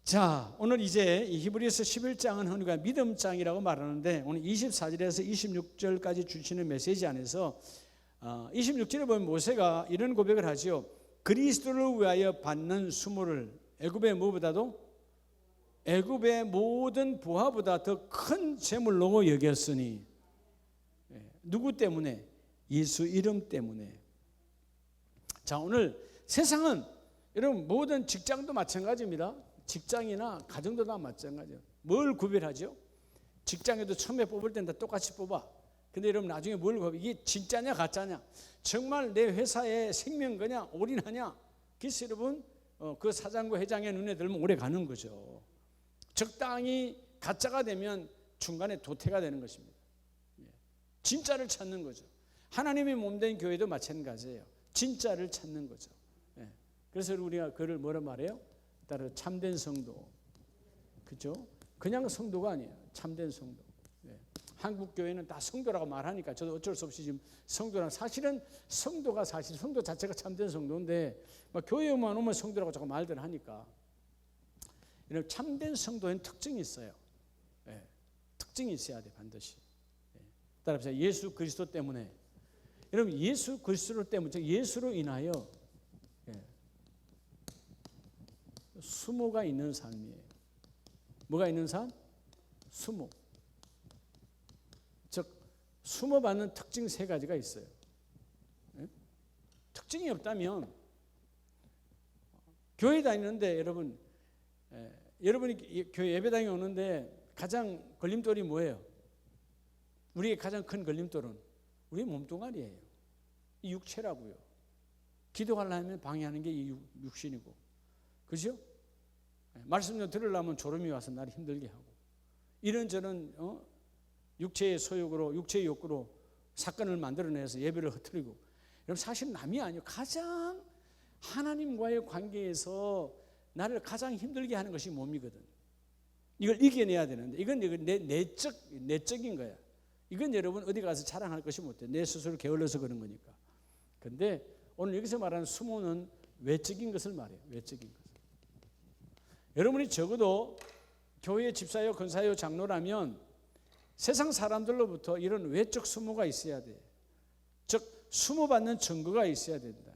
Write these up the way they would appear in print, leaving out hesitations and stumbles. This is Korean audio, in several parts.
자, 오늘 이제 이 히브리서 11장은 우리가 믿음장이라고 말하는데 오늘 24절에서 26절까지 주시는 메시지 안에서 26절에 보면 모세가 이런 고백을 하지요. 그리스도를 위하여 받는 수모를 애굽의 무엇보다도 애굽의 모든 부하보다 더 큰 재물로 여겼으니, 누구 때문에? 예수 이름 때문에. 자, 오늘 세상은 여러분 모든 직장도 마찬가지입니다. 직장이나 가정도 다 마찬가지예요. 뭘 구별하죠? 직장에도 처음에 뽑을 때는 다 똑같이 뽑아. 근데 여러분 나중에 뭘 구별? 이게 진짜냐 가짜냐? 정말 내 회사에 생명 거냐 올인하냐? 그래서 여러분 그 사장과 회장의 눈에 들면 오래 가는 거죠. 적당히 가짜가 되면 중간에 도태가 되는 것입니다. 진짜를 찾는 거죠. 하나님의 몸된 교회도 마찬가지예요. 진짜를 찾는 거죠. 그래서 우리가 그를 뭐라 말해요? 따로 참된 성도, 그죠? 그냥 성도가 아니에요. 참된 성도. 한국 교회는 다 성도라고 말하니까 저도 어쩔 수 없이 지금 성도랑, 사실은 성도가 사실 성도 자체가 참된 성도인데 막 교회만 오면 성도라고 자꾸 말들 하니까. 이런 참된 성도에는 특징이 있어요. 특징이 있어야 돼 반드시. 따라서 예수 그리스도 때문에, 여러분 예수 그리스도 때문에, 즉 예수로 인하여 수모가 있는 삶이에요. 뭐가 있는 삶? 수모. 즉 수모받는 특징 세 가지가 있어요. 특징이 없다면 교회 다니는데 여러분이 교회 예배 다니고 오는데 가장 걸림돌이 뭐예요? 우리의 가장 큰 걸림돌은 우리 몸뚱아리예요. 이 육체라고요. 기도하려면 방해하는 게 이 육신이고, 그죠? 말씀 좀 들으려면 졸음이 와서 나를 힘들게 하고, 이런저런 육체의 소욕으로, 육체의 욕구로 사건을 만들어내서 예배를 흐트리고. 여러분 사실 남이 아니에요. 가장 하나님과의 관계에서 나를 가장 힘들게 하는 것이 몸이거든. 이걸 이겨내야 되는데 이건 내적인 거야. 이건 여러분 어디 가서 자랑할 것이 못해. 내 스스로 게을러서 그런 거니까. 근데 오늘 여기서 말하는 수모는 외적인 것을 말해요. 외적인 것. 여러분이 적어도 교회 집사요, 권사요, 장로라면 세상 사람들로부터 이런 외적 수모가 있어야 돼. 즉 수모받는 증거가 있어야 된다.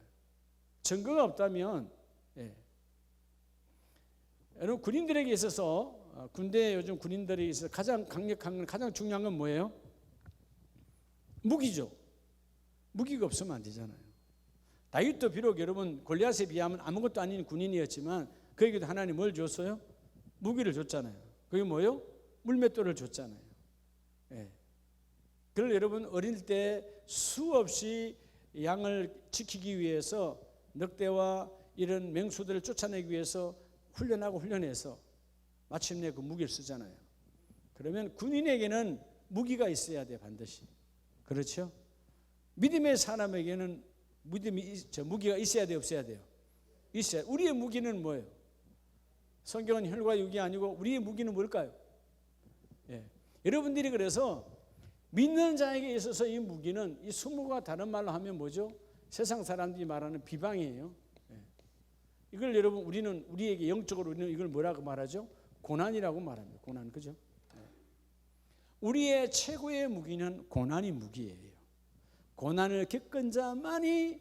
증거가 없다면, 여러분 군인들에게 있어서, 군대 요즘 군인들이 있어서 가장 강력한, 가장 중요한 건 뭐예요? 무기죠. 무기가 없으면 안 되잖아요. 다윗도 비록 여러분 골리앗에 비하면 아무것도 아닌 군인이었지만 그에게도 하나님 뭘 줬어요? 무기를 줬잖아요. 그게 뭐예요? 물맷돌을 줬잖아요. 그걸 여러분 어릴 때 수없이 양을 지키기 위해서 늑대와 이런 맹수들을 쫓아내기 위해서 훈련해서 마침내 그 무기를 쓰잖아요. 그러면 군인에게는 무기가 있어야 돼 반드시. 그렇죠? 믿음의 사람에게는 무기가 있어야 돼요, 없어야 돼요? 있어야. 우리의 무기는 뭐예요? 성경은 혈과 육이 아니고 우리의 무기는 뭘까요? 여러분들이 그래서 믿는 자에게 있어서 이 무기는, 이 수모가 다른 말로 하면 뭐죠? 세상 사람들이 말하는 비방이에요. 이걸 여러분 우리에게 영적으로 우리는 이걸 뭐라고 말하죠? 고난이라고 말합니다. 고난, 그죠? 우리의 최고의 무기는 고난이 무기예요. 고난을 겪은 자만이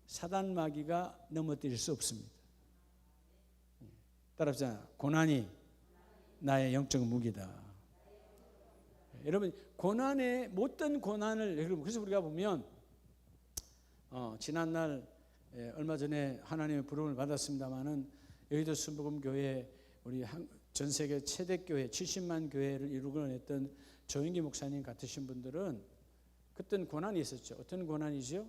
사단 마귀가 넘어뜨릴 수 없습니다. 따라합시다. 고난이 나의 영적 무기다. 여러분 고난에 못된 고난을, 여러분 그래서 우리가 보면 지난날 얼마 전에 하나님의 부름을 받았습니다마는 여의도 순복음교회 우리 전 세계 최대 교회 70만 교회를 이루고 했던 조영기 목사님 같으신 분들은 그때는 고난이 있었죠. 어떤 고난이죠?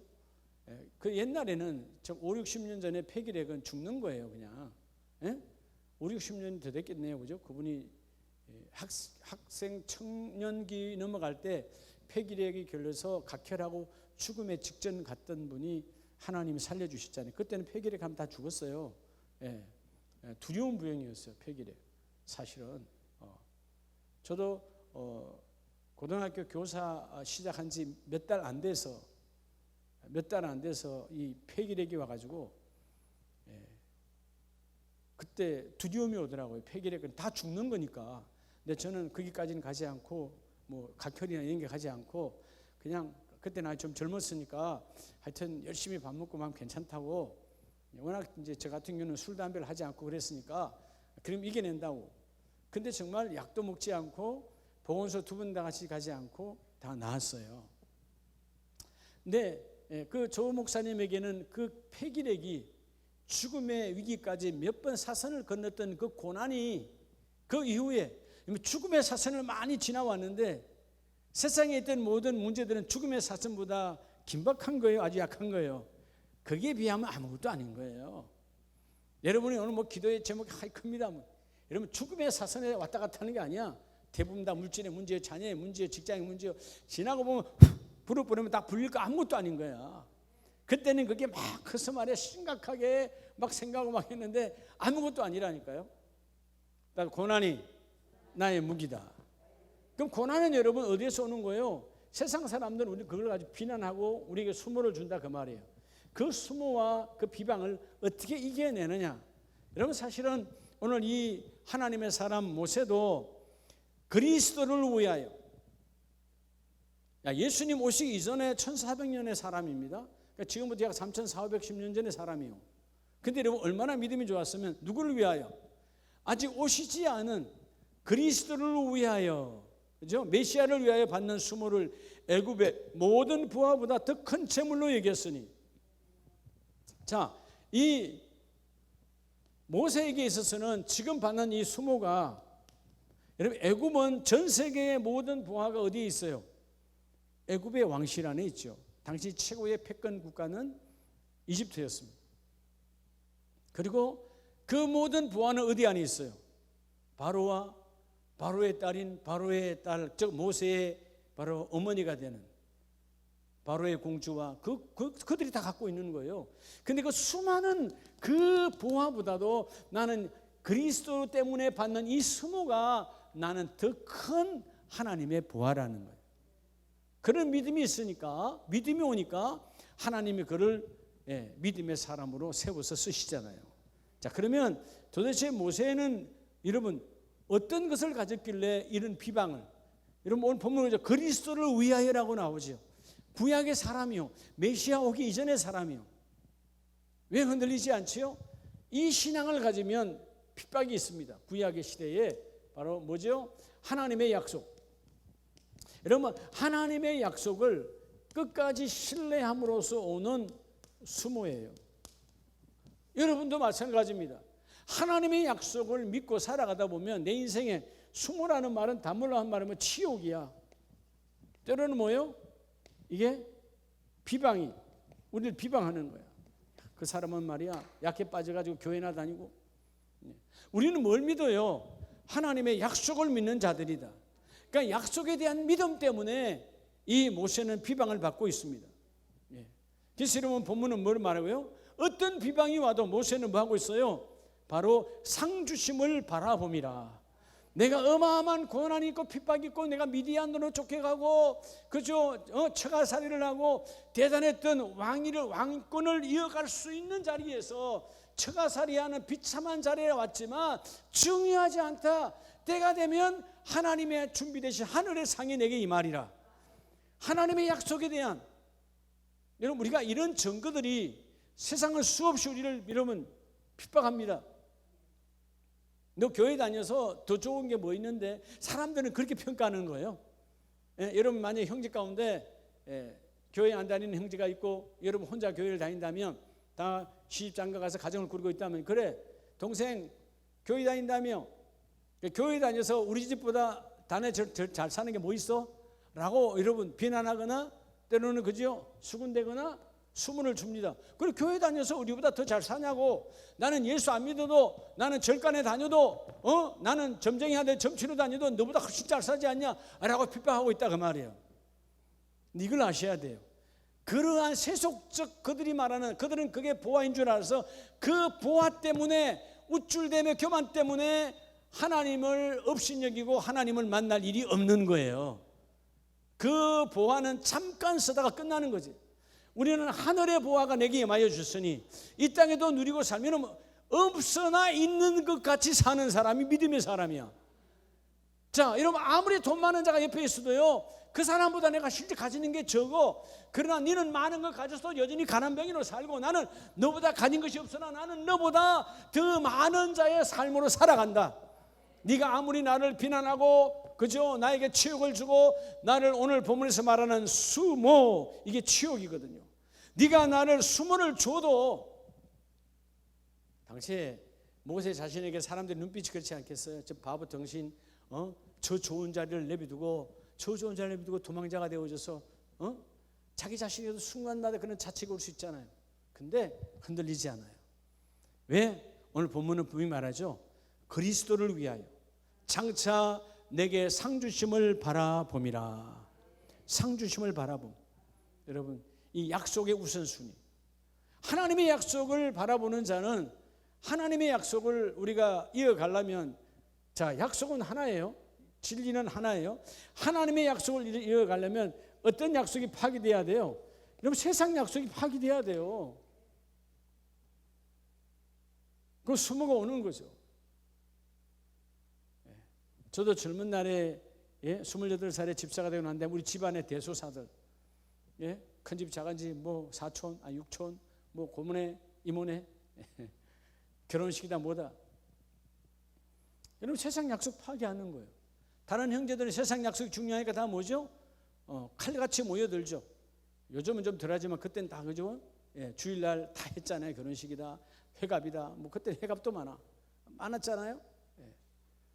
그 옛날에는 5, 60년 전에 폐기력은 죽는 거예요, 그냥. 5, 60년이 더 됐겠네요, 그죠? 그분이 학생 청년기 넘어갈 때 폐기력이 결려서 각혈하고 죽음의 직전 갔던 분이 하나님이 살려주셨잖아요. 그때는 폐기력 하면 다 죽었어요. 두려운 부형이었어요, 폐기력. 사실은 저도 고등학교 교사 시작한 지 몇 달 안 돼서 이 폐기력이 와가지고 그때 두려움이 오더라고요. 폐결핵은 다 죽는 거니까. 근데 저는 거기까지는 가지 않고 뭐 각혈이나 이런 게 가지 않고 그냥 그때 나이 좀 젊었으니까 하여튼 열심히 밥 먹고 하면 괜찮다고, 워낙 이제 저 같은 경우는 술 담배를 하지 않고 그랬으니까 그럼 이겨낸다고. 근데 정말 약도 먹지 않고 보건소 2번 다 같이 가지 않고 다 나았어요. 근데 그 조 목사님에게는 그 폐기력이 죽음의 위기까지 몇 번 사선을 건넜던 그 고난이, 그 이후에 죽음의 사선을 많이 지나왔는데 세상에 있던 모든 문제들은 죽음의 사선보다 긴박한 거예요, 아주 약한 거예요. 거기에 비하면 아무것도 아닌 거예요. 여러분이 오늘 뭐 기도의 제목이 하이 큽니다. 여러분 죽음의 사선에 왔다 갔다 하는 게 아니야. 대부분 다 물질의 문제요, 자녀의 문제요, 직장의 문제요. 지나고 보면 불을 뿌리면 다 불릴 거 아무것도 아닌 거야. 그때는 그게 막 커서 말이야 심각하게 막 생각하고 막 했는데 아무것도 아니라니까요. 고난이 나의 무기다. 그럼 고난은 여러분 어디에서 오는 거예요? 세상 사람들은 우리 그걸 가지고 비난하고 우리에게 수모를 준다 그 말이에요. 그 수모와 그 비방을 어떻게 이겨내느냐. 여러분 사실은 오늘 이 하나님의 사람 모세도 그리스도를 위하여, 예수님 오시기 이전에 1400년의 사람입니다. 그러니까 지금부터 약 3410년 전의 사람이요. 근데 여러분 얼마나 믿음이 좋았으면 누구를 위하여? 아직 오시지 않은 그리스도를 위하여, 그죠? 메시아를 위하여 받는 수모를 애굽의 모든 부하보다 더 큰 재물로 여겼으니. 자, 이 모세에게 있어서는 지금 받는 이 수모가, 여러분 애굽은 전 세계의 모든 부하가 어디에 있어요? 애굽의 왕실 안에 있죠. 당시 최고의 패권 국가는 이집트였습니다. 그리고 그 모든 부하는 어디 안에 있어요? 바로와 바로의 딸인 바로의 딸, 즉 모세의 바로 어머니가 되는 바로의 공주와 그들이 다 갖고 있는 거예요. 근데 그 수많은 그 부하보다도 나는 그리스도 때문에 받는 이 수모가 나는 더 큰 하나님의 부하라는 거예요. 그런 믿음이 있으니까, 믿음이 오니까 하나님이 그를 믿음의 사람으로 세워서 쓰시잖아요. 자, 그러면 도대체 모세는 여러분 어떤 것을 가졌길래 이런 비방을, 여러분 오늘 본문에 그리스도를 위하여라고 나오죠. 구약의 사람이요, 메시아 오기 이전의 사람이요. 왜 흔들리지 않지요? 이 신앙을 가지면 핍박이 있습니다. 구약의 시대에 바로 뭐죠? 하나님의 약속. 여러분 하나님의 약속을 끝까지 신뢰함으로써 오는 수모예요. 여러분도 마찬가지입니다. 하나님의 약속을 믿고 살아가다 보면 내 인생에 수모라는 말은 단문으로 한 말이면 치욕이야. 때로는 뭐예요? 이게 비방이, 우리를 비방하는 거야. 그 사람은 말이야 약해 빠져가지고 교회나 다니고. 우리는 뭘 믿어요? 하나님의 약속을 믿는 자들이다. 그러니까 약속에 대한 믿음 때문에 이 모세는 비방을 받고 있습니다. 그래서 여러분 본문은 뭘 말하고요? 어떤 비방이 와도 모세는 뭐 하고 있어요? 바로 상 주심을 바라봄이라. 내가 어마어마한 고난이 있고 핍박이 있고 내가 미디안으로 쫓겨가고 그저 처가살이를 하고 대단했던 왕권을 이어갈 수 있는 자리에서 처가살이하는 비참한 자리에 왔지만 중요하지 않다. 때가 되면 하나님의 준비되신 하늘의 상이 내게 임하리라. 하나님의 약속에 대한, 여러분 우리가 이런 증거들이 세상을 수없이 우리를 여러분 핍박합니다. 너 교회 다녀서 더 좋은 게 뭐 있는데? 사람들은 그렇게 평가하는 거예요. 여러분 만약에 형제 가운데 교회 안 다니는 형제가 있고 여러분 혼자 교회를 다닌다면, 다 시집장가 가서 가정을 꾸리고 있다면, 그래 동생 교회 다닌다며, 교회 다녀서 우리 집보다 다네 잘 사는 게 뭐 있어? 라고 여러분 비난하거나 때로는 그죠? 수군대거나 수문을 줍니다. 그리고 교회 다녀서 우리보다 더 잘 사냐고, 나는 예수 안 믿어도, 나는 절간에 다녀도, 나는 점쟁이 하되 점치러 다녀도 너보다 훨씬 잘 사지 않냐? 라고 핍박하고 있다 그 말이에요. 이걸 아셔야 돼요. 그러한 세속적 그들이 말하는, 그들은 그게 보화인 줄 알아서 그 보화 때문에, 우쭐대며 교만 때문에 하나님을 업신여기고 하나님을 만날 일이 없는 거예요. 그 보화는 잠깐 쓰다가 끝나는 거지. 우리는 하늘의 보화가 내게 임하여 주셨으니 이 땅에도 누리고 살면 없으나 있는 것 같이 사는 사람이 믿음의 사람이야. 자, 여러분 아무리 돈 많은 자가 옆에 있어도요, 그 사람보다 내가 실제 가지는 게 적어. 그러나 너는 많은 걸 가져서 여전히 가난병이로 살고, 나는 너보다 가진 것이 없으나 나는 너보다 더 많은 자의 삶으로 살아간다. 네가 아무리 나를 비난하고, 그죠, 나에게 치욕을 주고, 나를 오늘 본문에서 말하는 수모, 이게 치욕이거든요. 네가 나를 수모를 줘도, 당시에 모세 자신에게 사람들이 눈빛이 그렇지 않겠어요? 저 바보 정신, 저 좋은 자리를 내비두고, 저 좋은 자리를 내비두고 도망자가 되어져서 자기 자신에도 순간마다 그런 자책이 올 수 있잖아요. 근데 흔들리지 않아요. 왜? 오늘 본문은 분명히 말하죠. 그리스도를 위하여 장차 내게 상 주심을 바라봄이라. 상 주심을 바라봄. 여러분, 이 약속의 우선순위, 하나님의 약속을 바라보는 자는, 하나님의 약속을 우리가 이어가려면, 자, 약속은 하나예요. 진리는 하나예요. 하나님의 약속을 이어가려면 어떤 약속이 파기돼야 돼요? 여러분, 세상 약속이 파기돼야 돼요. 그 수모가 오는 거죠. 저도 젊은 날에 28살에 집사가 되고 난 다음에 우리 집안의 대소사들, 큰 집 작은 집, 뭐 사촌, 육촌, 뭐 고모네, 이모네, 결혼식이다 뭐다. 여러분, 세상 약속 파기하는 거예요. 다른 형제들은 세상 약속이 중요하니까 다 뭐죠? 칼같이 모여들죠. 요즘은 좀 덜하지만 그때는 다, 그죠? 주일날 다 했잖아요. 결혼식이다, 회갑이다, 뭐 그때 회갑도 많았잖아요.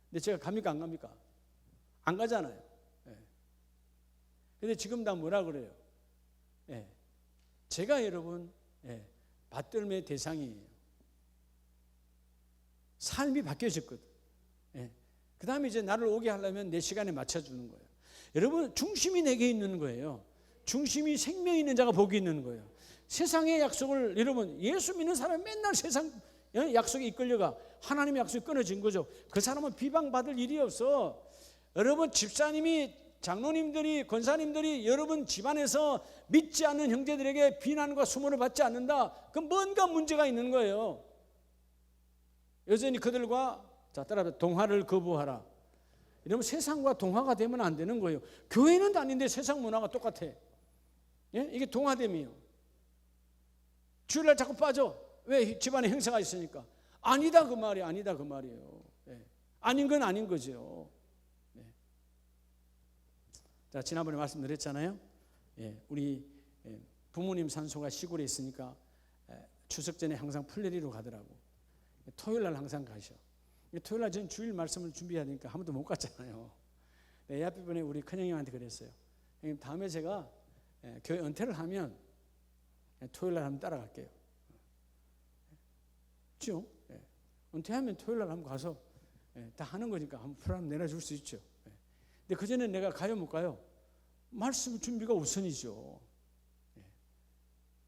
근데 제가 갑니까 안 갑니까? 안 가잖아요. 근데 지금 다 뭐라 그래요? 제가 여러분 받들매의 대상이에요. 삶이 바뀌어졌거든. 그 다음에 이제 나를 오게 하려면 내 시간에 맞춰주는 거예요. 여러분, 중심이 내게 있는 거예요. 중심이 생명 있는 자가 복이 있는 거예요. 세상의 약속을, 여러분, 예수 믿는 사람은 맨날 세상 약속에 이끌려가 하나님의 약속이 끊어진 거죠. 그 사람은 비방받을 일이 없어. 여러분, 집사님이, 장로님들이, 권사님들이 여러분 집안에서 믿지 않는 형제들에게 비난과 수모를 받지 않는다. 그럼 뭔가 문제가 있는 거예요. 여전히 그들과, 자, 따라서 동화를 거부하라. 이러면 세상과 동화가 되면 안 되는 거예요. 교회는 다닌데 세상 문화가 똑같아. 이게 동화됨이에요. 주일날 자꾸 빠져. 왜? 집안에 행사가 있으니까. 아니다 그 말이 아니다 그 말이에요. 아닌 건 아닌 거죠. 자, 지난번에 말씀드렸잖아요. 우리 부모님 산소가 시골에 있으니까 추석 전에 항상 풀내리러 가더라고. 토요일 날 항상 가셔. 토요일 날 전 주일 말씀을 준비해야 되니까 한 번도 못 갔잖아요. 내 앞에 분에 우리 큰형님한테 그랬어요. 형님, 다음에 제가 교회 은퇴를 하면 토요일 날 한번 따라갈게요. 그렇죠? 은퇴하면 토요일 날 한번 가서 다 하는 거니까 한번 프로그램 내려줄 수 있죠. 근데 그전에 내가 가요 못 가요? 말씀 준비가 우선이죠.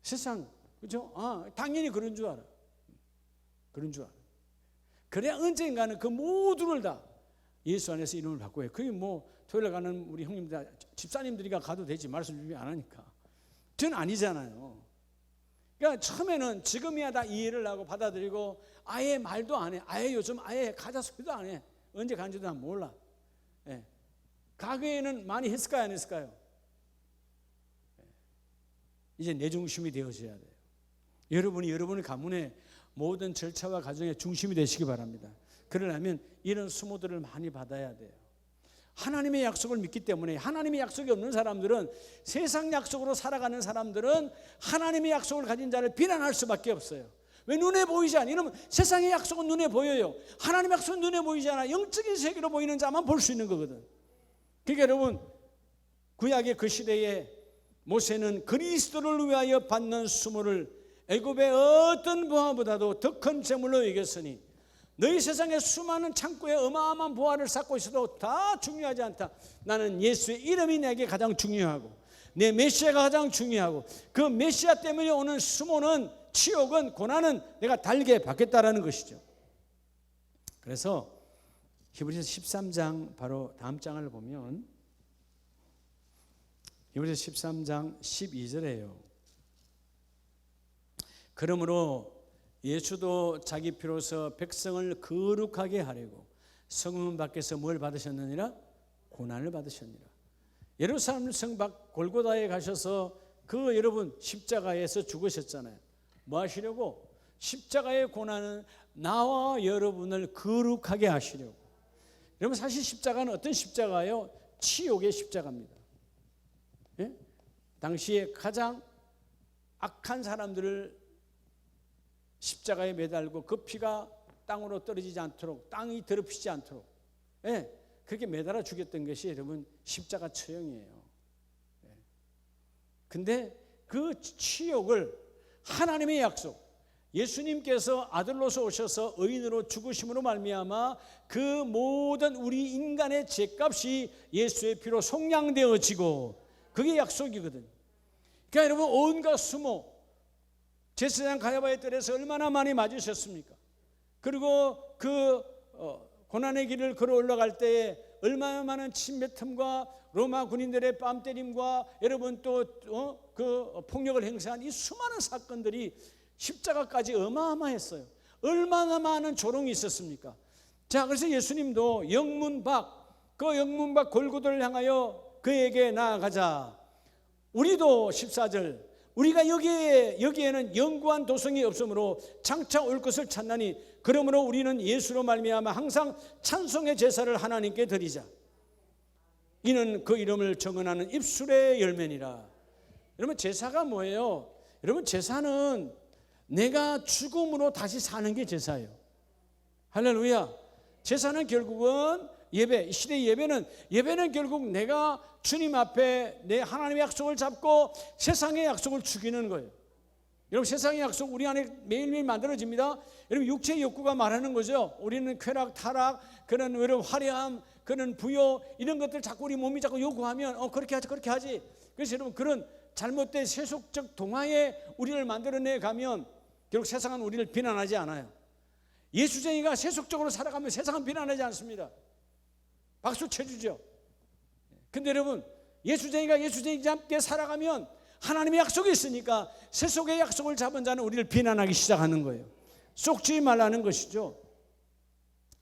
세상, 그죠? 당연히 그런 줄 알아. 그런 줄 알아. 그래야 언젠가는 그 모두를 다 예수 안에서 이름을 바꿔요. 그게 뭐 토요일 가는 우리 형님들, 집사님들이가 가도 되지, 말씀 준비 안 하니까. 전 아니잖아요. 그러니까 처음에는 지금이야 다 이해를 하고 받아들이고 아예 말도 안 해. 아예 요즘 아예 가자 소리도 안 해. 언제 간지도 난 몰라. 과거에는 많이 했을까요, 안 했을까요? 이제 내 중심이 되어져야 돼요. 여러분이 여러분의 가문의 모든 절차와 과정의 중심이 되시기 바랍니다. 그러려면 이런 수모들을 많이 받아야 돼요. 하나님의 약속을 믿기 때문에. 하나님의 약속이 없는 사람들은, 세상 약속으로 살아가는 사람들은 하나님의 약속을 가진 자를 비난할 수밖에 없어요. 왜? 눈에 보이지 않아. 이러면 세상의 약속은 눈에 보여요. 하나님의 약속은 눈에 보이지 않아. 영적인 세계로 보이는 자만 볼 수 있는 거거든. 그러니까 여러분, 구약의 그 시대에 모세는 그리스도를 위하여 받는 수모를 애굽의 어떤 부하보다도 더 큰 재물로 여겼으니 너희 세상에 수많은 창고에 어마어마한 부하를 쌓고 있어도 다 중요하지 않다. 나는 예수의 이름이 내게 가장 중요하고 내 메시아가 가장 중요하고 그 메시아 때문에 오는 수모는, 치욕은, 고난은 내가 달게 받겠다라는 것이죠. 그래서 히브리서 13장 바로 다음 장을 보면 히브리서 13장 12절에요. 그러므로 예수도 자기 피로서 백성을 거룩하게 하려고 성문 밖에서 뭘 받으셨느니라? 고난을 받으셨느니라. 예루살렘 성 밖 골고다에 가셔서 그 여러분 십자가에서 죽으셨잖아요. 뭐 하시려고? 십자가의 고난은 나와 여러분을 거룩하게 하시려고. 여러분 사실 십자가는 어떤 십자가예요? 치욕의 십자가입니다. 예? 당시에 가장 악한 사람들을 십자가에 매달고 그 피가 땅으로 떨어지지 않도록, 땅이 더럽히지 않도록, 예, 그렇게 매달아 죽였던 것이 여러분 십자가 처형이에요. 예. 근데 그 치욕을 하나님의 약속, 예수님께서 아들로서 오셔서 의인으로 죽으심으로 말미암아 그 모든 우리 인간의 죄값이 예수의 피로 속량되어지고, 그게 약속이거든요. 그러니까 여러분 온갖 수모, 제사장 가야바의 뜰에서 얼마나 많이 맞으셨습니까? 그리고 그 고난의 길을 걸어 올라갈 때에 얼마나 많은 침뱉음과 로마 군인들의 뺨 때림과 여러분 또 그 폭력을 행사한 이 수많은 사건들이 십자가까지 어마어마했어요. 얼마나 많은 조롱이 있었습니까? 자, 그래서 예수님도 영문 밖, 그 영문 밖 골고다를 향하여 그에게 나아가자. 우리도 14절, 우리가 여기에는 영구한 도성이 없으므로 장차 올 것을 찾나니 그러므로 우리는 예수로 말미암아 항상 찬송의 제사를 하나님께 드리자. 이는 그 이름을 정언하는 입술의 열매니라. 여러분 제사가 뭐예요? 여러분 제사는 내가 죽음으로 다시 사는 게 제사예요. 할렐루야. 제사는 결국은 예배, 이 시대의 예배는 결국 내가 주님 앞에 내 하나님의 약속을 잡고 세상의 약속을 죽이는 거예요. 여러분 세상의 약속 우리 안에 매일매일 만들어집니다. 여러분 육체의 욕구가 말하는 거죠. 우리는 쾌락, 타락, 그런 여러분 화려함, 그런 부여, 이런 것들 자꾸 우리 몸이 자꾸 요구하면 그렇게 하지 그렇게 하지. 그래서 여러분 그런 잘못된 세속적 동화에 우리를 만들어내 가면 결국 세상은 우리를 비난하지 않아요. 예수쟁이가 세속적으로 살아가면 세상은 비난하지 않습니다. 박수 쳐주죠. 근데 여러분 예수쟁이가 예수쟁이답게 살아가면 하나님의 약속이 있으니까 세속의 약속을 잡은 자는 우리를 비난하기 시작하는 거예요. 쏙지 말라는 것이죠.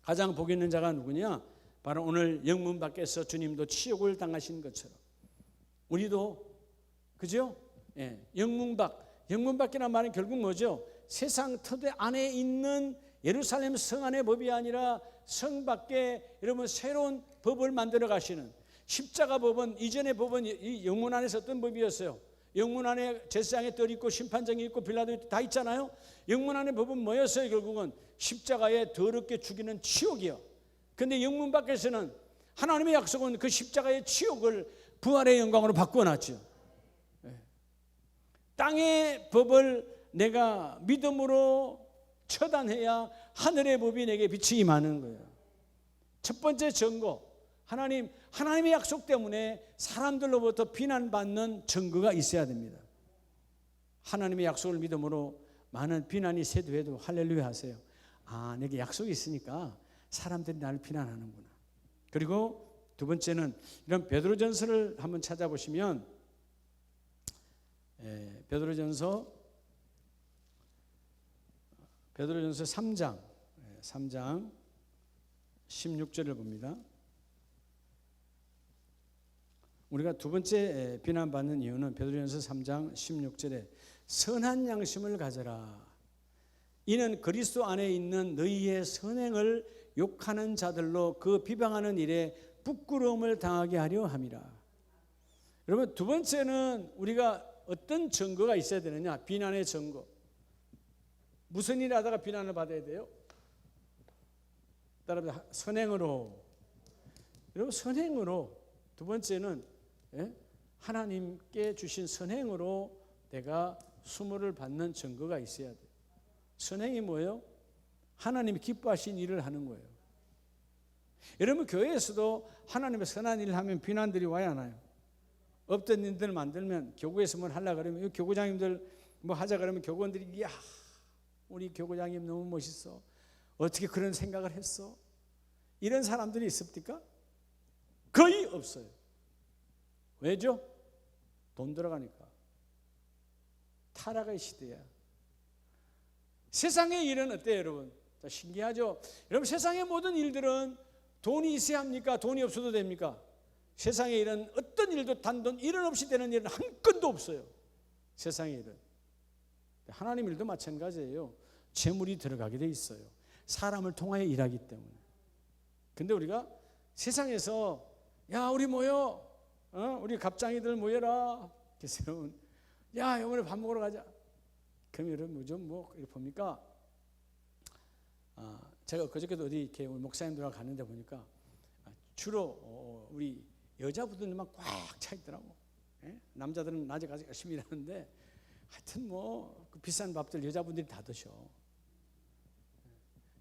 가장 복 있는 자가 누구냐? 바로 오늘 영문 밖에서 주님도 치욕을 당하신 것처럼 우리도, 그죠? 예, 영문 밖이라는 말은 결국 뭐죠? 세상 터대 안에 있는 예루살렘 성 안의 법이 아니라 성 밖에 여러분 새로운 법을 만들어 가시는 십자가 법은, 이전의 법은 이 영문 안에서 어떤 법이었어요? 영문 안에 제사장의 뜰이 있고 심판정이 있고 빌라도 있고 다 있잖아요. 영문 안의 법은 뭐였어요? 결국은 십자가에 더럽게 죽이는 치욕이요. 근데 영문 밖에서는 하나님의 약속은 그 십자가의 치욕을 부활의 영광으로 바꿔놨죠. 땅의 법을 내가 믿음으로 처단해야 하늘의 법이 내게 빛이 임하는 거예요. 첫 번째 증거, 하나님의 약속 때문에 사람들로부터 비난받는 증거가 있어야 됩니다. 하나님의 약속을 믿음으로 많은 비난이 쇄도해도 할렐루야 하세요. 아, 내게 약속이 있으니까 사람들이 나를 비난하는구나. 그리고 두 번째는 이런 베드로전서를 한번 찾아보시면 베드로전서 3장 16절을 봅니다. 우리가 두 번째 비난받는 이유는 베드로전서 3장 16절에 선한 양심을 가져라. 이는 그리스도 안에 있는 너희의 선행을 욕하는 자들로 그 비방하는 일에 부끄러움을 당하게 하려 함이라. 여러분 두 번째는 우리가 어떤 증거가 있어야 되느냐? 비난의 증거. 무슨 일을 하다가 비난을 받아야 돼요? 따라서 선행으로. 여러분 선행으로. 두 번째는 하나님께 주신 선행으로 내가 수모를 받는 증거가 있어야 돼요. 선행이 뭐예요? 하나님이 기뻐하신 일을 하는 거예요. 여러분 교회에서도 하나님의 선한 일을 하면 비난들이 와야 하나요? 없던 일들을 만들면 교구에서 뭘 하려고 그러면 교구장님들 뭐 하자 그러면 교구원들이 이야 우리 교구장님 너무 멋있어. 어떻게 그런 생각을 했어? 이런 사람들이 있습니까? 거의 없어요. 왜죠? 돈 들어가니까. 타락의 시대야. 세상의 일은 어때요, 여러분? 신기하죠? 여러분, 세상의 모든 일들은 돈이 있어야 합니까? 돈이 없어도 됩니까? 세상의 일은 어떤 일도 단돈 1원 없이 되는 일은 한 건도 없어요. 세상의 일은. 하나님 일도 마찬가지예요. 재물이 들어가게 돼 있어요. 사람을 통하여 일하기 때문에. 근데 우리가 세상에서 야, 우리 모여, 우리 갑장이들 모여라. 그래서 야, 이번에 밥 먹으러 가자. 그럼 여러분 뭐죠? 뭐 이렇게 봅니까? 제가 그저께도 어디 이렇게 우리 목사님들하고 갔는데 보니까 주로 우리 여자분들만 꽉 차 있더라고. 예? 남자들은 낮에 가서 열심히 일하는데 하여튼 그 비싼 밥들 여자분들이 다 드셔.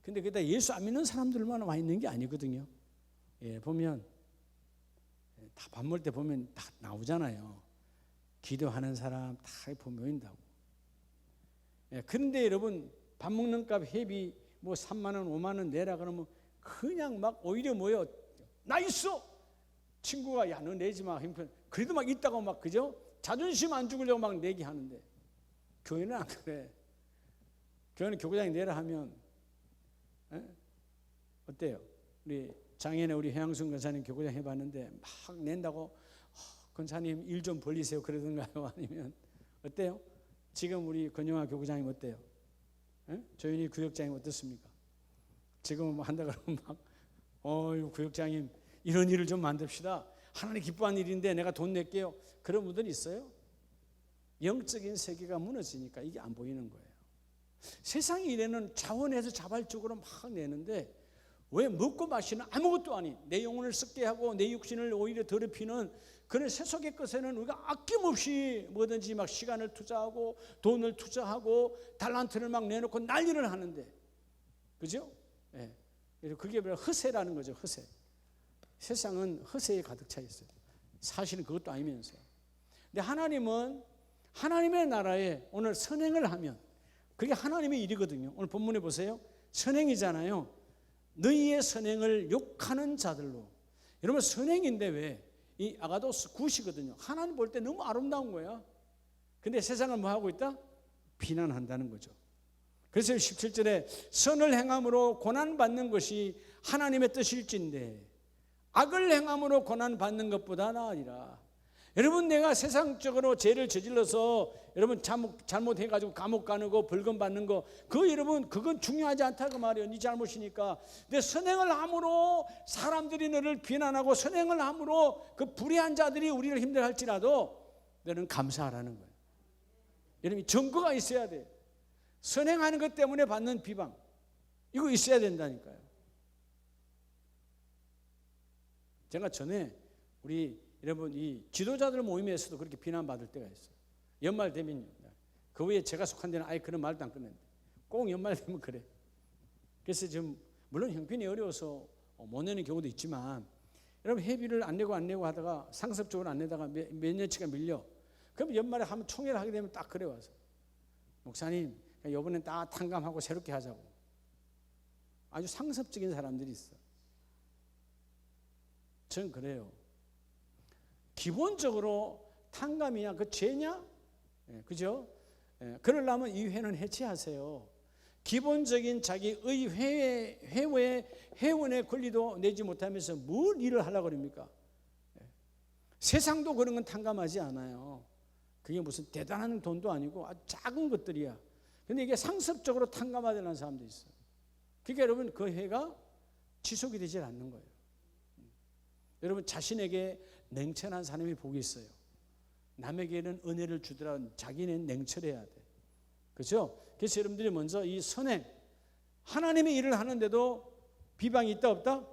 근데 그다 예수 안 믿는 사람들만 와 있는 게 아니거든요. 예, 보면 다 밥 먹을 때 보면 다 나오잖아요. 기도하는 사람 다 모인다고. 예, 그런데 여러분 밥 먹는 값 회비 뭐 3만 원, 5만 원 내라 그러면 그냥 막 오히려 뭐요? 나 있어. 친구가 야, 너 내지 마. 그래도 막 있다고 막 그죠? 자존심 안 죽으려고 막 내기 하는데 교회는 안 그래. 교회는 교구장이 내라 하면 어때요? 우리 작년에 우리 해양순 권사님 교구장 해봤는데 막 낸다고 권사님 일 좀 벌리세요 그러던가요? 아니면 어때요? 지금 우리 권영아 교구장님 어때요? 조윤희 구역장님 어떻습니까? 지금 뭐 한다 그러면 막 구역장님 이런 일을 좀 만듭시다. 하나님 기뻐하는 일인데 내가 돈 낼게요. 그런 분들이 있어요. 영적인 세계가 무너지니까 이게 안 보이는 거예요. 세상의 일에는 자원해서 자발적으로 막 내는데 왜 먹고 마시는 아무것도 아닌 내 영혼을 썩게 하고 내 육신을 오히려 더럽히는 그런 세속의 것에는 우리가 아낌없이 뭐든지 막 시간을 투자하고 돈을 투자하고 달란트를 막 내놓고 난리를 하는데, 그죠? 예. 그게 바로 허세라는 거죠. 허세. 세상은 허세에 가득 차 있어요. 사실은 그것도 아니면서. 근데 하나님은 하나님의 나라에 오늘 선행을 하면 그게 하나님의 일이거든요. 오늘 본문에 보세요. 선행이잖아요. 너희의 선행을 욕하는 자들로. 여러분 선행인데 왜? 이 아가도스 굿이거든요. 하나님 볼 때 너무 아름다운 거야. 근데 세상은 뭐 하고 있다? 비난한다는 거죠. 그래서 17절에 선을 행함으로 고난받는 것이 하나님의 뜻일진데 악을 행함으로 고난받는 것보다 나으리라. 여러분 내가 세상적으로 죄를 저질러서 여러분 잘못해가지고 감옥 가는 거 벌금 받는 거 그거 여러분 그건 중요하지 않다고 말이에요. 네 잘못이니까. 근데 선행을 함으로 사람들이 너를 비난하고 선행을 함으로 그 불의한 자들이 우리를 힘들할지라도 너는 감사하라는 거예요. 여러분 증거가 있어야 돼. 선행하는 것 때문에 받는 비방 이거 있어야 된다니까요. 제가 전에 우리 여러분 이 지도자들 모임에서도 그렇게 비난받을 때가 있어요. 연말 되면요. 그 외에 제가 속한 데는 아예 그런 말도 안 끝냈는데 꼭 연말 되면 그래. 그래서 지금 물론 형편이 어려워서 못 내는 경우도 있지만 여러분 회비를 안 내고 하다가 상습적으로 안 내다가 몇 년치가 밀려. 그럼 연말에 한번 총회를 하게 되면 딱 그래 와서 목사님 이번엔 딱 탕감하고 새롭게 하자고. 아주 상습적인 사람들이 있어. 전 그래요. 기본적으로 탕감이냐 그 죄냐? 그죠? 그러려면 이 회는 해체하세요. 기본적인 자기의 회원의 권리도 내지 못하면서 뭘 일을 하려고 그럽니까? 세상도 그런 건 탕감하지 않아요. 그게 무슨 대단한 돈도 아니고 아주 작은 것들이야. 근데 이게 상습적으로 탕감하려는 사람도 있어요. 그러니까 여러분 그 회가 지속이 되질 않는 거예요. 여러분 자신에게 냉철한 사람이 복이 있어요. 남에게는 은혜를 주더라도 자기는 냉철해야 돼. 그렇죠? 그래서 여러분들이 먼저 이 선행 하나님의 일을 하는데도 비방이 있다 없다?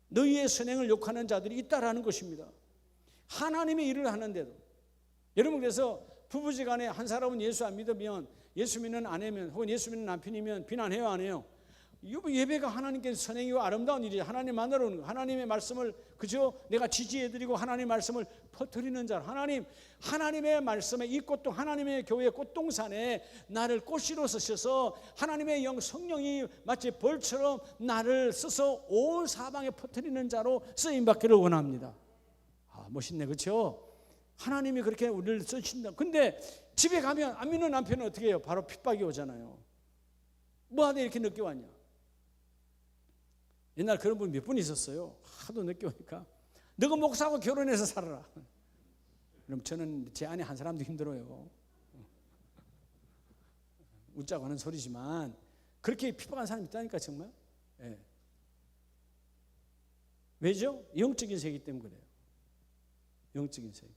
너희의 선행을 욕하는 자들이 있다라는 것입니다. 하나님의 일을 하는데도 여러분 그래서 부부지간에 한 사람은 예수 안 믿으면 예수 믿는 아내면 혹은 예수 믿는 남편이면 비난해요 안 해요? 예배가 하나님께 선행이고 아름다운 일이죠. 하나님 만나러 하나님의 말씀을 그저 내가 지지해드리고 하나님의 말씀을 퍼뜨리는 자. 하나님의 말씀에 이 꽃동 하나님의 교회 꽃동산에 나를 꽃으로 쓰셔서 하나님의 성령이 마치 벌처럼 나를 써서 온 사방에 퍼뜨리는 자로 쓰임받기를 원합니다. 멋있네, 그렇죠? 하나님이 그렇게 우리를 쓰신다. 근데 집에 가면 안 믿는 남편은 어떻게 해요? 바로 핍박이 오잖아요. 뭐 하다 이렇게 늦게 왔냐? 옛날 그런 분 몇 분 있었어요. 하도 늦게 오니까 너가 목사하고 결혼해서 살아라. 그럼 저는 제 아내 한 사람도 힘들어요. 웃자고 하는 소리지만 그렇게 핍박한 사람이 있다니까 정말. 예. 왜죠? 영적인 세계 때문에 그래요. 영적인 세계.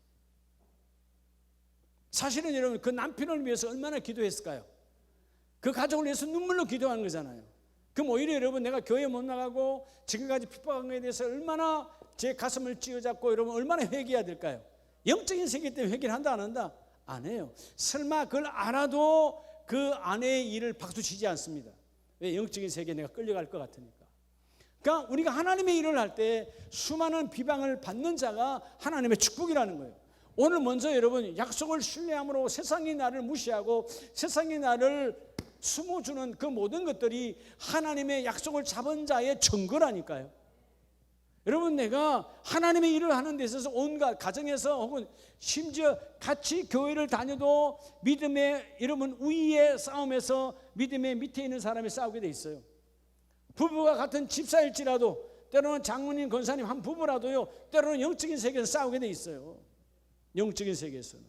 사실은 여러분 그 남편을 위해서 얼마나 기도했을까요? 그 가족을 위해서 눈물로 기도하는 거잖아요. 그럼 오히려 여러분 내가 교회 못 나가고 지금까지 핍박한 것에 대해서 얼마나 제 가슴을 쥐어잡고 여러분 얼마나 회개해야 될까요? 영적인 세계 때문에 회개를 한다 안 한다? 안 해요. 설마 그걸 알아도 그 아내의 일을 박수치지 않습니다. 왜? 영적인 세계에 내가 끌려갈 것 같으니까. 그러니까 우리가 하나님의 일을 할 때 수많은 비방을 받는 자가 하나님의 축복이라는 거예요. 오늘 먼저 여러분 약속을 신뢰함으로 세상이 나를 무시하고 세상이 나를 숨어주는 그 모든 것들이 하나님의 약속을 잡은 자의 증거라니까요. 여러분 내가 하나님의 일을 하는 데 있어서 온갖 가정에서 혹은 심지어 같이 교회를 다녀도 믿음의 여러분 우위의 싸움에서 믿음의 밑에 있는 사람이 싸우게 돼 있어요. 부부가 같은 집사일지라도 때로는 장모님 권사님 한 부부라도요 때로는 영적인 세계에서 싸우게 돼 있어요. 영적인 세계에서는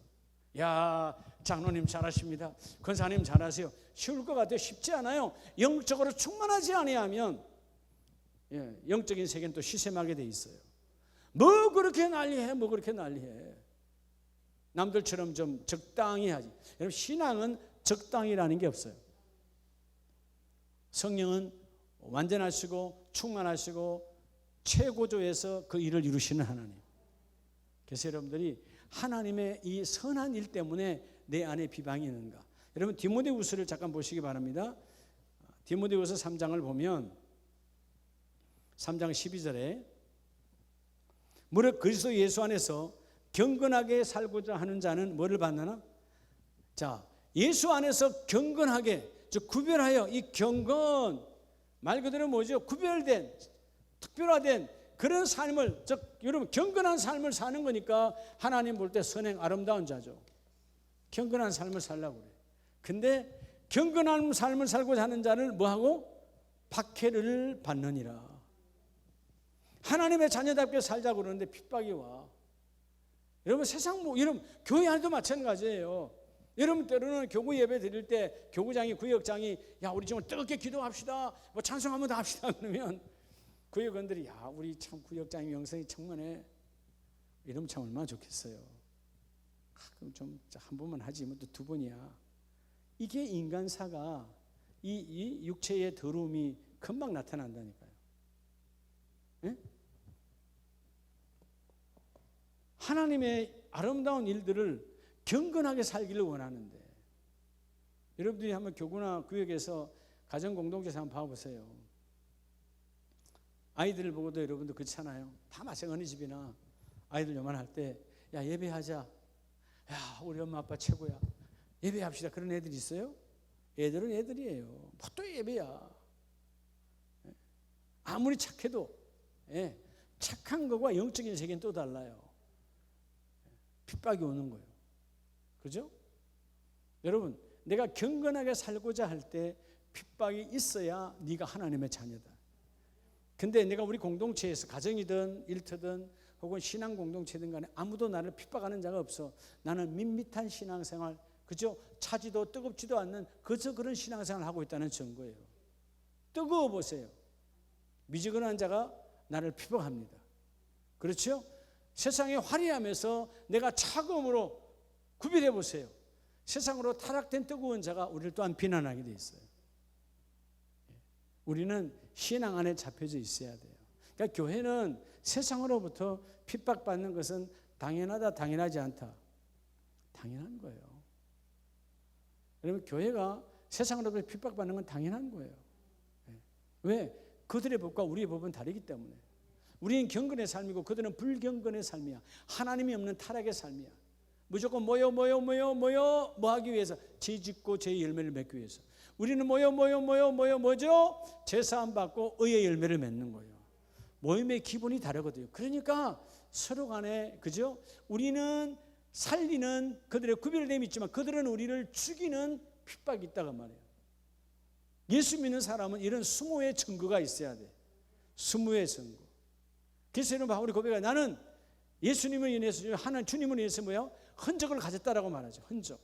야 장로님 잘하십니다. 권사님 잘하세요. 쉬울 것 같아요. 쉽지 않아요. 영적으로 충만하지 아니하면 영적인 세계는 또 시샘하게 돼 있어요. 뭐 그렇게 난리해 뭐 그렇게 난리해. 남들처럼 좀 적당히 하지. 여러분 신앙은 적당히라는 게 없어요. 성령은 완전하시고 충만하시고 최고조에서 그 일을 이루시는 하나님. 그래서 여러분들이 하나님의 이 선한 일 때문에 내 안에 비방이 있는가. 여러분 디모데후서를 잠깐 보시기 바랍니다. 디모데후서 3장을 보면 3장 12절에 무릇 그리스도 예수 안에서 경건하게 살고자 하는 자는 뭐를 받느냐? 자, 예수 안에서 경건하게, 즉 구별하여, 이 경건 말 그대로 뭐죠? 구별된, 특별화된 그런 삶을, 즉 여러분 경건한 삶을 사는 거니까 하나님 볼 때 선행 아름다운 자죠. 경건한 삶을 살라고 그래요. 근데 경건한 삶을 살고자 하는 자를 뭐하고? 박해를 받느니라. 하나님의 자녀답게 살자고 그러는데 핍박이 와. 여러분 세상 여러분 교회 안에도 마찬가지예요. 여러분 때로는 교구 예배 드릴 때 교구장이 구역장이 야 우리 정말 뜨겁게 기도합시다. 뭐 찬송 한번 더 합시다 그러면 구역원들이 야 우리 참 구역장이 영성이 청만해. 이러면 참 얼마나 좋겠어요. 그럼 좀 한 번만 하지 뭐 또 두 번이야. 이게 인간사가 이 육체의 더러움이 금방 나타난다니까요. 네? 하나님의 아름다운 일들을 경건하게 살기를 원하는데 여러분들이 한번 교구나 구역에서 가정공동체에서 한번 봐보세요. 아이들을 보고도 여러분도 그렇잖아요. 다 마찬가지 어느 집이나 아이들 요만할 때 야 예배하자. 야 우리 엄마 아빠 최고야. 예배합시다. 그런 애들이 있어요? 애들은 애들이에요. 뭐 또 예배야. 아무리 착해도 착한 거와 영적인 세계는 또 달라요. 핍박이 오는 거예요. 그죠? 여러분 내가 경건하게 살고자 할 때 핍박이 있어야 네가 하나님의 자녀다. 근데 내가 우리 공동체에서 가정이든 일터든 혹은 신앙 공동체든 간에 아무도 나를 핍박하는 자가 없어. 나는 밋밋한 신앙생활 그죠? 차지도 뜨겁지도 않는 그저 그런 신앙생활을 하고 있다는 증거예요. 뜨거워 보세요. 미지근한 자가 나를 핍박합니다. 그렇죠? 세상에 화려하면서 내가 차가움으로 구별해 보세요. 세상으로 타락된 뜨거운 자가 우리를 또한 비난하게 돼 있어요. 우리는 신앙 안에 잡혀져 있어야 돼요. 그러니까 교회는 세상으로부터 핍박받는 것은 당연하다, 당연하지 않다. 당연한 거예요. 여러분 교회가 세상으로부터 핍박받는 건 당연한 거예요. 왜? 그들의 법과 우리의 법은 다르기 때문에. 우리는 경건의 삶이고 그들은 불경건의 삶이야. 하나님이 없는 타락의 삶이야. 무조건 모여 뭐 하기 위해서? 죄 짓고 죄의 열매를 맺기 위해서. 우리는 뭐죠? 제사함 받고 의의 열매를 맺는 거예요. 모임의 기본이 다르거든요. 그러니까 서로 간에 그죠? 우리는 살리는 그들의 구별됨이 있지만 그들은 우리를 죽이는 핍박이 있다고 말이에요. 예수 믿는 사람은 이런 수모의 증거가 있어야 돼. 수모의 증거. 그래서 이런 바울이 고백해, 나는 예수님을 인해서, 하나님 주님을 인해서 뭐야? 흔적을 가졌다라고 말하죠. 흔적.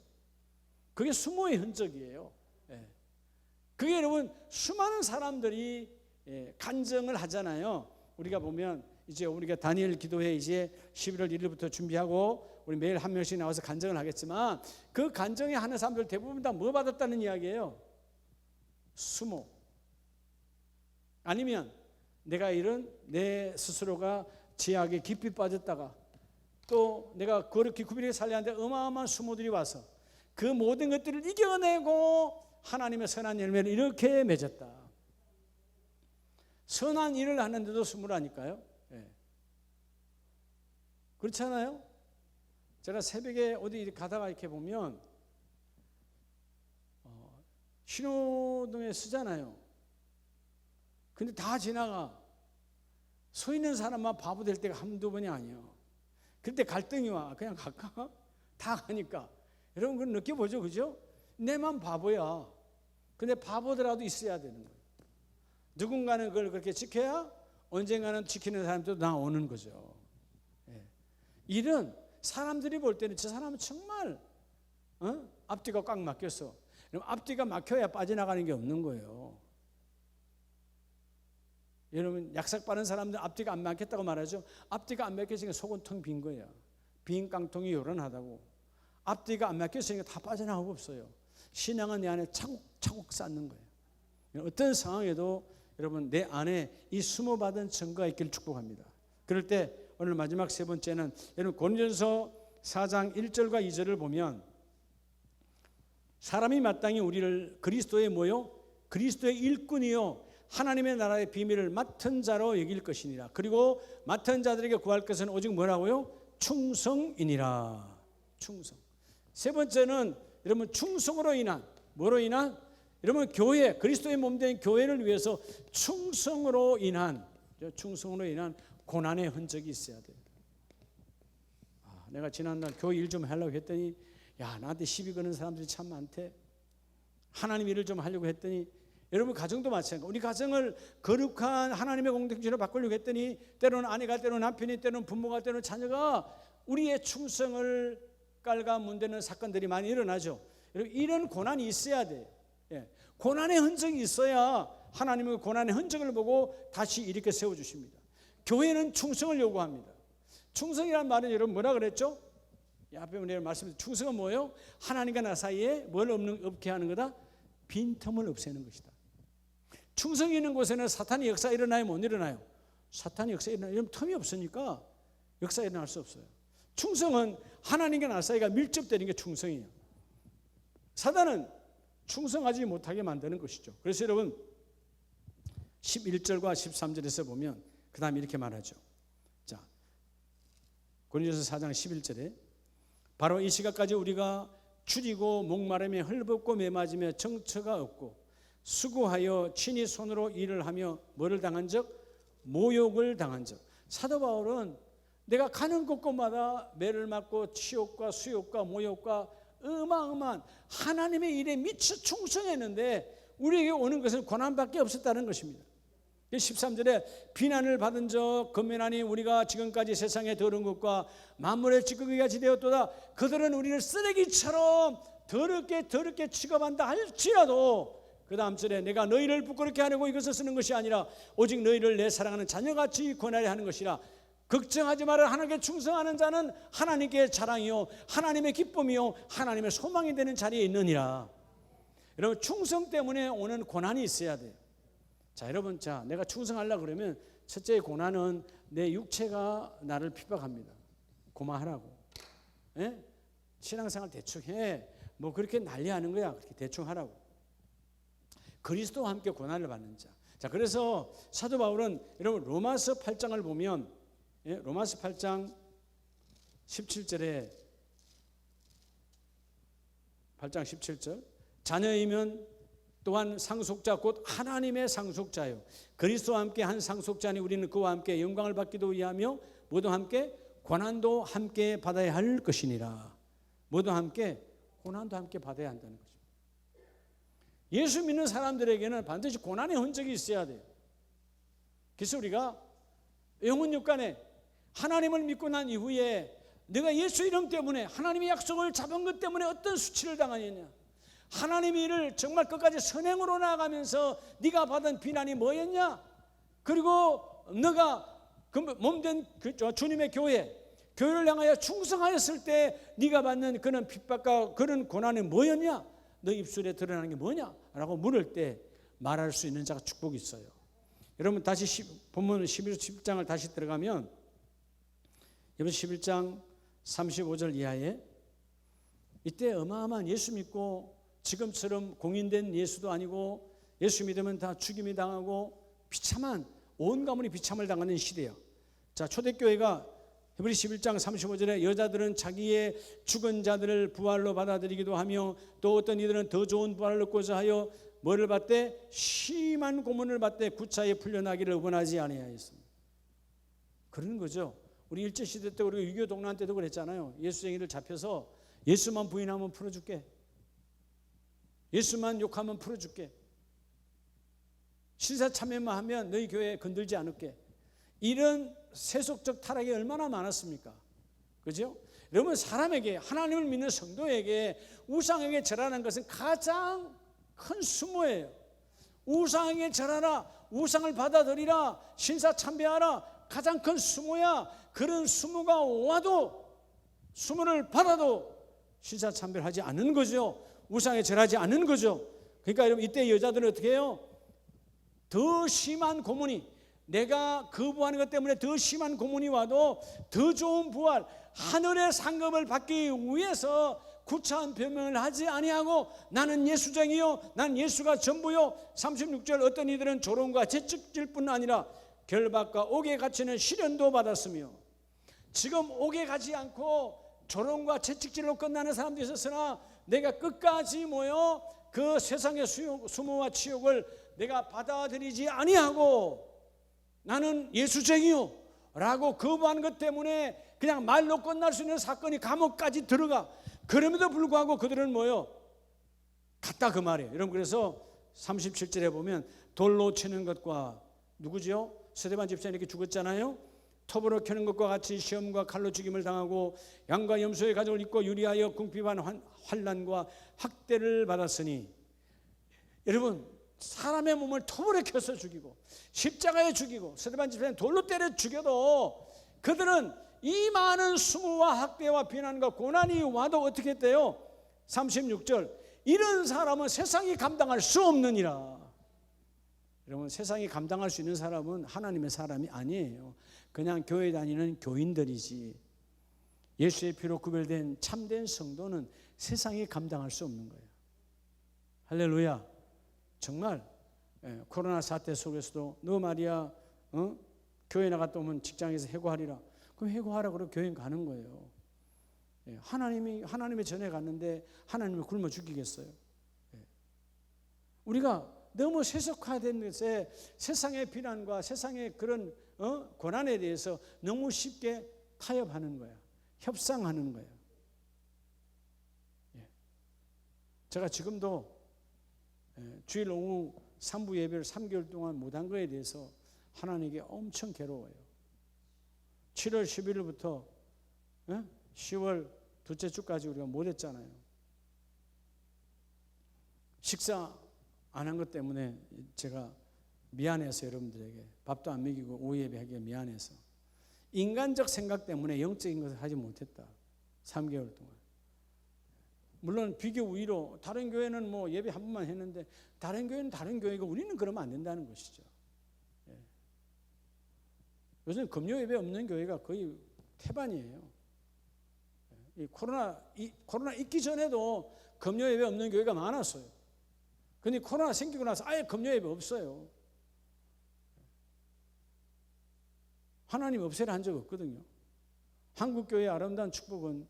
그게 수모의 흔적이에요. 예. 그게 여러분 수많은 사람들이 간증을 하잖아요. 우리가 보면 이제 우리가 다니엘 기도회 이제 11월 1일부터 준비하고 우리 매일 한 명씩 나와서 간증을 하겠지만, 그 간증에 하는 사람들 대부분 다 뭐 받았다는 이야기예요? 수모. 아니면 내가 이런 내 스스로가 죄악에 깊이 빠졌다가 또 내가 그렇게 구비하게 살려는데 어마어마한 수모들이 와서 그 모든 것들을 이겨내고 하나님의 선한 열매를 이렇게 맺었다. 선한 일을 하는데도 수모라니까요. 네. 그렇잖아요. 제가 새벽에 어디 가다가 이렇게 보면 신호등에 서잖아요. 근데 다 지나가. 서 있는 사람만 바보 될 때가 한두 번이 아니에요. 그때 갈등이 와. 그냥 갈까? 다 가니까. 여러분 그건 느껴보죠, 그죠? 내만 바보야. 근데 바보더라도 있어야 되는 거예요. 누군가는 그걸 그렇게 지켜야 언젠가는 지키는 사람도 나오는 거죠. 예. 이런 사람들이 볼 때는 저 사람은 정말 앞뒤가 꽉 막혔어. 앞뒤가 막혀야 빠져나가는 게 없는 거예요. 여러분 약삭 빠른 사람들 앞뒤가 안 막혔다고 말하죠. 앞뒤가 안 막혔으니까 속은 텅 빈 거야. 빈 깡통이 요란하다고. 앞뒤가 안 막혔으니까 다 빠져나가고 없어요. 신앙은 내 안에 차곡차곡 쌓는 거예요. 어떤 상황에도 여러분 내 안에 이 수모받은 증거가 있기를 축복합니다. 그럴 때 오늘 마지막 세 번째는 여러분 고린도전서 4장 1절과 2절을 보면 사람이 마땅히 우리를 그리스도의 뭐요? 그리스도의 일꾼이요 하나님의 나라의 비밀을 맡은 자로 여길 것이니라. 그리고 맡은 자들에게 구할 것은 오직 뭐라고요? 충성이니라. 충성. 세 번째는 여러분 충성으로 인한, 뭐로 인한? 여러분 교회, 그리스도의 몸된 교회를 위해서 충성으로 인한 고난의 흔적이 있어야 돼요. 내가 지난날 교회 일 좀 하려고 했더니 야 나한테 시비 거는 사람들이 참 많대. 하나님 일을 좀 하려고 했더니 여러분 가정도 마찬가지고 우리 가정을 거룩한 하나님의 공동체로 바꾸려고 했더니 때로는 아내가, 때로는 남편이, 때로는 부모가, 때로는 자녀가 우리의 충성을 깔가문대는 사건들이 많이 일어나죠. 여러분 이런 고난이 있어야 돼요. 예. 고난의 흔적이 있어야 하나님의 고난의 흔적을 보고 다시 이렇게 세워주십니다. 교회는 충성을 요구합니다. 충성이란 말은 여러분 뭐라 그랬죠? 앞에 내가 말씀드린 충성은 뭐예요? 하나님과 나 사이에 뭘 없게 하는 거다? 빈틈을 없애는 것이다. 충성이 있는 곳에는 사탄의 역사 일어나요? 못 일어나요? 사탄의 역사 일어나요? 틈이 없으니까 역사 일어날 수 없어요. 충성은 하나님과 나 사이가 밀접되는 게 충성이에요. 사단은 충성하지 못하게 만드는 것이죠. 그래서 여러분 11절과 13절에서 보면 그 다음에 이렇게 말하죠. 자, 고린도전서 4장 11절에 바로 이 시각까지 우리가 줄이고 목마름에 헐벗고 매맞으며 정처가 없고 수고하여 친히 손으로 일을 하며 뭐를 당한 적? 모욕을 당한 적. 사도 바울은 내가 가는 곳곳마다 매를 맞고 치욕과 수욕과 모욕과 어마어마한 하나님의 일에 미쳐 충성했는데 우리에게 오는 것은 고난밖에 없었다는 것입니다. 13절에 비난을 받은 적 건면하니 우리가 지금까지 세상에 더러운 것과 만물의 찌꺼기가 같이 되었도다. 그들은 우리를 쓰레기처럼 더럽게 취급한다 할지라도 그 다음 절에 내가 너희를 부끄럽게 하려고 이것을 쓰는 것이 아니라 오직 너희를 내 사랑하는 자녀같이 권하려 하는 것이라. 걱정하지 마라. 하나님께 충성하는 자는 하나님께 자랑이요 하나님의 기쁨이요 하나님의 소망이 되는 자리에 있느니라. 여러분 충성 때문에 오는 고난이 있어야 돼요. 자 여러분, 자 내가 충성하려고 그러면 첫째 고난은 내 육체가 나를 핍박합니다. 고마하라고. 예? 신앙생활 대충 해. 뭐 그렇게 난리하는 거야. 그렇게 대충 하라고. 그리스도와 함께 고난을 받는 자. 자 그래서 사도 바울은 여러분 로마서 8장을 보면 로마서 8장 17절에 8장 17절 자녀이면 또한 상속자 곧 하나님의 상속자요 그리스도와 함께 한 상속자니 우리는 그와 함께 영광을 받기도 위하며 모두 함께 고난도 함께 받아야 할 것이니라. 모두 함께 고난도 함께 받아야 한다는 거죠. 예수 믿는 사람들에게는 반드시 고난의 흔적이 있어야 돼요. 그래서 우리가 영혼육간에 하나님을 믿고 난 이후에 내가 예수 이름 때문에 하나님의 약속을 잡은 것 때문에 어떤 수치를 당하느냐, 하나님의 일을 정말 끝까지 선행으로 나아가면서 네가 받은 비난이 뭐였냐, 그리고 너가 그 몸된 주님의 교회를 향하여 충성하였을 때 네가 받는 그런 핍박과 그런 고난이 뭐였냐, 너 입술에 드러나는 게 뭐냐 라고 물을 때 말할 수 있는 자가 축복이 있어요. 여러분 다시 본문 11장을 다시 들어가면 여러분 11장 35절 이하에 이때 어마어마한 예수 믿고 지금처럼 공인된 예수도 아니고 예수 믿으면 다 죽임이 당하고 비참한 온 가문이 비참을 당하는 시대예요. 자, 초대교회가 히브리 11장 35절에 여자들은 자기의 죽은 자들을 부활로 받아들이기도 하며 또 어떤 이들은 더 좋은 부활을 얻고자 하여 뭐를 받되 심한 고문을 받되 구차에 풀려나기를 원하지 아니하였습니다. 그런 거죠. 우리 일제시대 때 우리가 6.25 동란 때도 그랬잖아요. 예수쟁이들 잡혀서 예수만 부인하면 풀어줄게, 예수만 욕하면 풀어줄게, 신사참여만 하면 너희 교회 건들지 않을게. 이런 세속적 타락이 얼마나 많았습니까? 그죠? 여러분 사람에게, 하나님을 믿는 성도에게 우상에게 절하는 것은 가장 큰 수모예요. 우상에게 절하라, 우상을 받아들이라, 신사참배하라, 가장 큰 수모야. 그런 수모가 와도, 수모를 받아도 신사참배를 하지 않는 거죠. 우상에 절하지 않는 거죠. 그러니까 여러분 이때 여자들은 어떻게 해요? 더 심한 고문이, 내가 거부하는 것 때문에 더 심한 고문이 와도 더 좋은 부활, 하늘의 상급을 받기 위해서 구차한 변명을 하지 아니하고 나는 예수쟁이요, 난 예수가 전부요. 36절 어떤 이들은 조롱과 채찍질 뿐 아니라 결박과 옥에 갇히는 시련도 받았으며, 지금 옥에 가지 않고 조롱과 채찍질로 끝나는 사람도 있었으나 내가 끝까지 모여 그 세상의 수모와 치욕을 내가 받아들이지 아니하고 나는 예수쟁이요 라고 거부하는 것 때문에 그냥 말로 끝날 수 있는 사건이 감옥까지 들어가. 그럼에도 불구하고 그들은 뭐요? 갔다 그 말이에요. 여러분 그래서 37절에 보면 돌로 치는 것과 누구죠? 스데반 집사님 이렇게 죽었잖아요. 톱으로 켜는 것과 같이 시험과 칼로 죽임을 당하고 양과 염소의 가죽을 입고 유리하여 궁핍한 환난과 학대를 받았으니, 여러분 사람의 몸을 톱으로 켜서 죽이고 십자가에 죽이고 스데반 집사님 돌로 때려 죽여도 그들은 이 많은 수모와 학대와 비난과 고난이 와도 어떻게 했대요? 36절 이런 사람은 세상이 감당할 수 없느니라. 여러분 세상이 감당할 수 있는 사람은 하나님의 사람이 아니에요. 그냥 교회 다니는 교인들이지. 예수의 피로 구별된 참된 성도는 세상이 감당할 수 없는 거예요. 할렐루야. 정말 코로나 사태 속에서도 너 말이야 교회 나갔다 오면 직장에서 해고하리라. 그럼 해고하라 그러고 교회 가는 거예요. 하나님의 전에 갔는데 하나님을 굶어 죽이겠어요? 우리가 너무 세속화된 것에 세상의 비난과 세상의 그런 고난에 대해서 너무 쉽게 타협하는 거야. 협상하는 거야. 제가 지금도 주일 오후 3부 예배를 3개월 동안 못한 거에 대해서 하나님께 엄청 괴로워요. 7월 11일부터 10월 둘째 주까지 우리가 못했잖아요. 식사 안 한 것 때문에 제가 미안해서 여러분들에게 밥도 안 먹이고 오후 예배하기에 미안해서 인간적 생각 때문에 영적인 것을 하지 못했다. 3개월 동안. 물론 비교 우위로 다른 교회는 뭐 예배 한 번만 했는데 다른 교회는 다른 교회고 우리는 그러면 안 된다는 것이죠. 요즘 금요 예배 없는 교회가 거의 태반이에요. 이 코로나 있기 전에도 금요 예배 없는 교회가 많았어요. 근데 코로나 생기고 나서 아예 금요 예배 없어요. 하나님 없애라 한 적 없거든요. 한국교회의 아름다운 축복은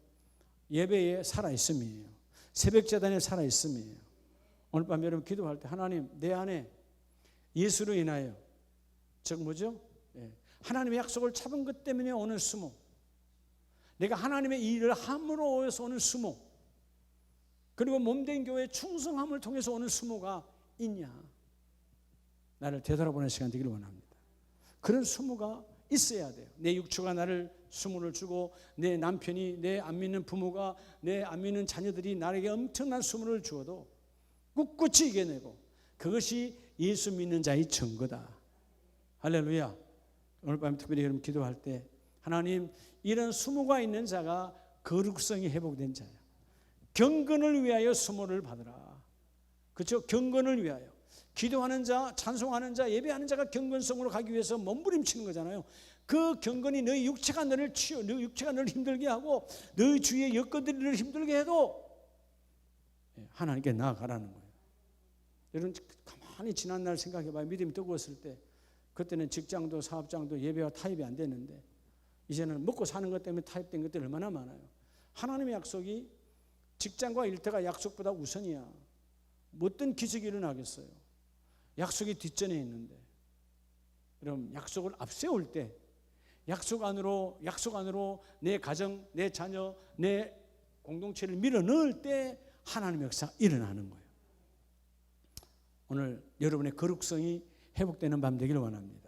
예배에 살아있음이에요. 새벽재단에 살아있음이에요. 오늘 밤 여러분 기도할 때 하나님 내 안에 예수로 인하여 즉 뭐죠? 하나님의 약속을 잡은 것 때문에 오는 수모, 내가 하나님의 일을 함으로 오서 오는 수모, 그리고 몸된 교회 충성함을 통해서 오는 수모가 있냐? 나를 되돌아보는 시간 되기를 원합니다. 그런 수모가 있어야 돼요. 내 육추가 나를 수모를 주고, 내 남편이, 내 안 믿는 부모가, 내 안 믿는 자녀들이 나에게 엄청난 수모를 주어도 꿋꿋이 이겨내고, 그것이 예수 믿는 자의 증거다. 할렐루야. 오늘 밤 특별히 여러분 기도할 때, 하나님, 이런 수모가 있는 자가 거룩성이 회복된 자야. 경건을 위하여 수모를 받으라. 그렇죠? 경건을 위하여. 기도하는 자, 찬송하는 자, 예배하는 자가 경건성으로 가기 위해서 몸부림치는 거잖아요. 그 경건이 너희 육체가 너를 너희 육체가 너를 힘들게 하고, 너희 주위의 여건들이 너를 힘들게 해도 하나님께 나아가라는 거예요. 여러분 가만히 지난 날 생각해봐요. 믿음이 뜨거웠을 때, 그때는 직장도 사업장도 예배와 타협이 안 됐는데, 이제는 먹고 사는 것 때문에 타협된 것들이 얼마나 많아요. 하나님의 약속이 직장과 일터가 약속보다 우선이야. 어떤 기적이 일어나겠어요? 약속이 뒷전에 있는데, 여러분 약속을 앞세울 때, 약속 안으로 내 가정, 내 자녀, 내 공동체를 밀어넣을 때 하나님의 역사가 일어나는 거예요. 오늘 여러분의 거룩성이 회복되는 밤 되기를 원합니다.